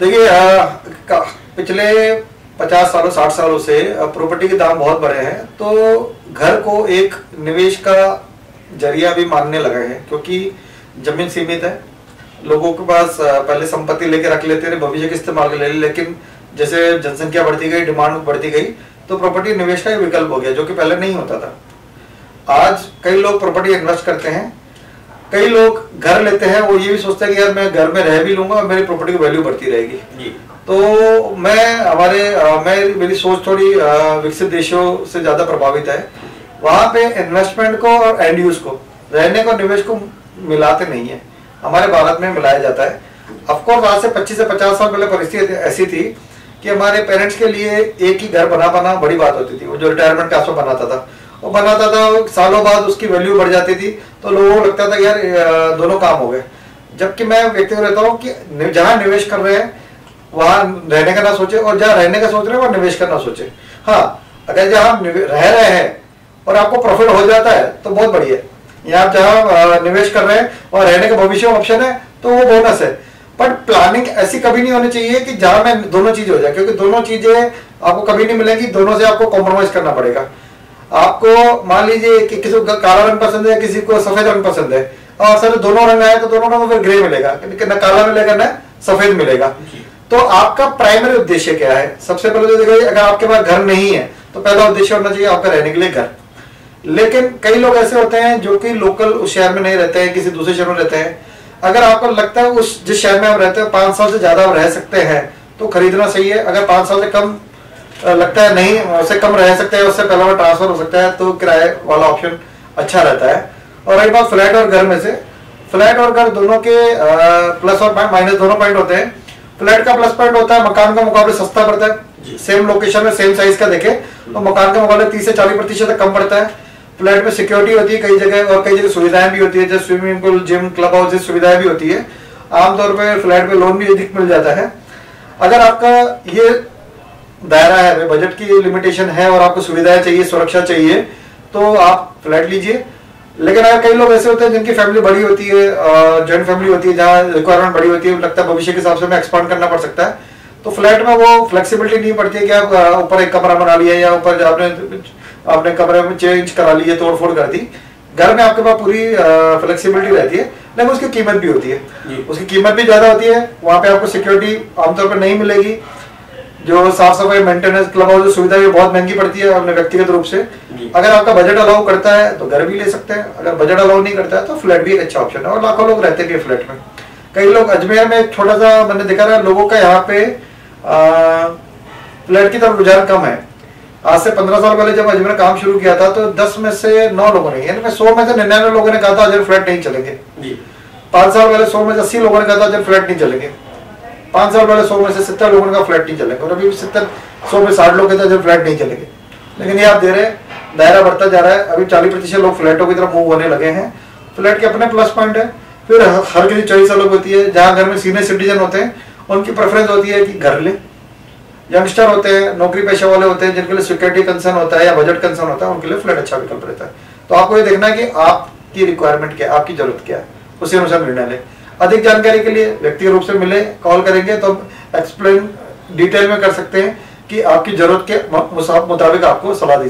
देखिए पिछले 50 सालों 60 सालों से प्रॉपर्टी के दाम बहुत बढ़े हैं, तो घर को एक निवेश का जरिया भी मानने लगे हैं, क्योंकि जमीन सीमित है। लोगों के पास पहले संपत्ति लेके रख लेते थे भविष्य के इस्तेमाल के लिए, लेकिन जैसे जनसंख्या बढ़ती गई, डिमांड बढ़ती गई, तो प्रॉपर्टी निवेश का एक विकल्प हो गया, जो कि पहले नहीं होता था। आज कई लोग प्रॉपर्टी इन्वेस्ट करते हैं, कई लोग घर लेते हैं, वो ये भी सोचते हैं कि यार मैं घर में रह भी लूंगा और मेरी प्रॉपर्टी की वैल्यू बढ़ती रहेगी। तो मेरी सोच थोड़ी विकसित देशों से ज्यादा प्रभावित है। वहां पे इन्वेस्टमेंट को और एंड यूज को, रहने को, निवेश को मिलाते नहीं है। हमारे भारत में मिलाया जाता है। ऑफकोर्स आज से 25 से 50 साल पहले परिस्थिति ऐसी थी कि हमारे पेरेंट्स के लिए एक ही घर बनाना बड़ी बात होती थी। वो जो रिटायरमेंट का आंसू बनाता था, सालों बाद उसकी वैल्यू बढ़ जाती थी, तो लोगों को लगता था यार दोनों काम हो गए। जबकि मैं व्यक्तिगत रहता हूँ कि जहां निवेश कर रहे हैं वहां रहने का ना सोचे, और जहां रहने का सोच रहे हैं वहां निवेश करना सोचे। हाँ, अगर जहां रह रहे हैं और आपको प्रॉफिट हो जाता है तो बहुत बढ़िया है। यहाँ जहां निवेश कर रहे हैं और रहने का भविष्य ऑप्शन है तो वो बोनस है। बट प्लानिंग ऐसी कभी नहीं होनी चाहिए कि जहां में दोनों चीजें हो जाए, क्योंकि दोनों चीजें आपको कभी नहीं मिलेंगी। दोनों से आपको कॉम्प्रोमाइज करना पड़ेगा। आपको मान लीजिए कि किसी को काला रंग पसंद है, किसी को सफेद रंग पसंद है, और सर दोनों रंग आए तो दोनों रंग फिर ग्रे मिलेगा, न काला मिलेगा न सफेद मिलेगा। तो आपका प्राइमरी उद्देश्य क्या है? सबसे पहले तो देखिए, अगर आपके पास घर नहीं है तो पहला उद्देश्य होना चाहिए आपका रहने के लिए घर। लेकिन कई लोग ऐसे होते हैं जो कि लोकल उस शहर में नहीं रहते हैं, किसी दूसरे शहर में रहते हैं। अगर आपको लगता है उस जिस शहर में आप रहते हैं 5 साल से ज्यादा आप रह सकते हैं तो खरीदना सही है। अगर 5 साल से कम लगता है नहीं, उससे कम रह सकते हैं, उससे पहले ट्रांसफर हो सकता है, तो किराए वाला ऑप्शन अच्छा रहता है। और रही बात फ्लैट और घर में से, फ्लैट और घर दोनों के प्लस और माइनस दोनों पॉइंट होते हैं। फ्लैट का प्लस पॉइंट होता है मकान के मुकाबले सस्ता पड़ता है। सेम लोकेशन में सेम साइज का देखे तो मकान के मुकाबले 30 से 40% कम पड़ता है। फ्लैट में सिक्योरिटी होती है कई जगह, और कई जगह सुविधाएं भी होती है, जैसे swimming pool, gym, club house जैसी सुविधाएं भी होती है। आमतौर पर फ्लैट पे लोन भी अधिक मिल जाता है। अगर आपका ये दायरा है, बजट की लिमिटेशन है और आपको सुविधाएं चाहिए, सुरक्षा चाहिए, तो आप फ्लैट लीजिए। लेकिन अगर कई लोग ऐसे होते हैं जिनकी फैमिली बड़ी होती है, जॉइंट फैमिली होती है, जहाँ रिक्वायरमेंट बड़ी होती है, लगता है भविष्य के हिसाब से मैं एक्सपांड करना पड़ सकता है, तो फ्लैट में वो फ्लेक्सिबिलिटी नहीं पड़ती है कि आप ऊपर एक कमरा बना लिया या ऊपर आपने कमरे में चेंज करा ली है, तोड़ फोड़ कर दी। घर में आपके पास पूरी फ्लेक्सिबिलिटी रहती है, लेकिन उसकी कीमत भी होती है। उसकी कीमत भी ज्यादा होती है। वहां पे आपको सिक्योरिटी आमतौर पर नहीं मिलेगी। जो साफ सफाई, मेंटेनेंस, क्लब हाउस सुविधा भी बहुत महंगी पड़ती है अपने व्यक्तिगत रूप से। अगर आपका बजट अलाउ करता है तो घर भी ले सकते हैं, अगर बजट अलाउ नहीं करता है तो फ्लैट भी एक अच्छा ऑप्शन है। और लाखों लोग रहते भी है फ्लैट में। कई लोग, अजमेर में एक छोटा सा मैंने देखा है, लोगों का यहाँ पे फ्लैट की तरफ रुझान कम है। आज से 15 साल पहले जब अजमेर काम शुरू किया था तो 10 में से 9 लोगों ने, यानी 100 में से 99 लोगों ने कहा था अजमेर फ्लैट नहीं चलेंगे। 5 साल पहले 100 में से 80 लोगों ने कहा था अजमेर फ्लैट नहीं चलेंगे। 5 साल पहले 100 में से 70 लोगों का फ्लैट नहीं चलेगा, और अभी 100 में 60 लोग कहते हैं फ्लैट नहीं चलेंगे। लेकिन ये आप दे रहे, दायरा बढ़ता जा रहा है। अभी 40% लोग फ्लैटों की तरफ मूव होने लगे हैं। फ्लैट के अपने प्लस पॉइंट है। फिर हर किसी चॉइस अलग होती है। जहाँ घर में सीनियर सिटीजन होते हैं उनकी प्रेफरेंस होती है कि घर ले। यंगस्टर होते हैं, नौकरी पेशा वाले होते हैं, जिनके लिए सिक्योरिटी कंसर्न होता है या बजट कंसर्न होता है, उनके लिए फ्लैट अच्छा विकल्प रहता है। तो आपको ये देखना है कि आपकी रिक्वायरमेंट क्या है, आपकी जरूरत क्या है, उसी अनुसार निर्णय लें। अधिक जानकारी के लिए व्यक्तिगत रूप से मिले, कॉल करेंगे तो हम एक्सप्लेन डिटेल में कर सकते हैं कि आपकी जरूरत के मुताबिक आपको सलाह दी जाए।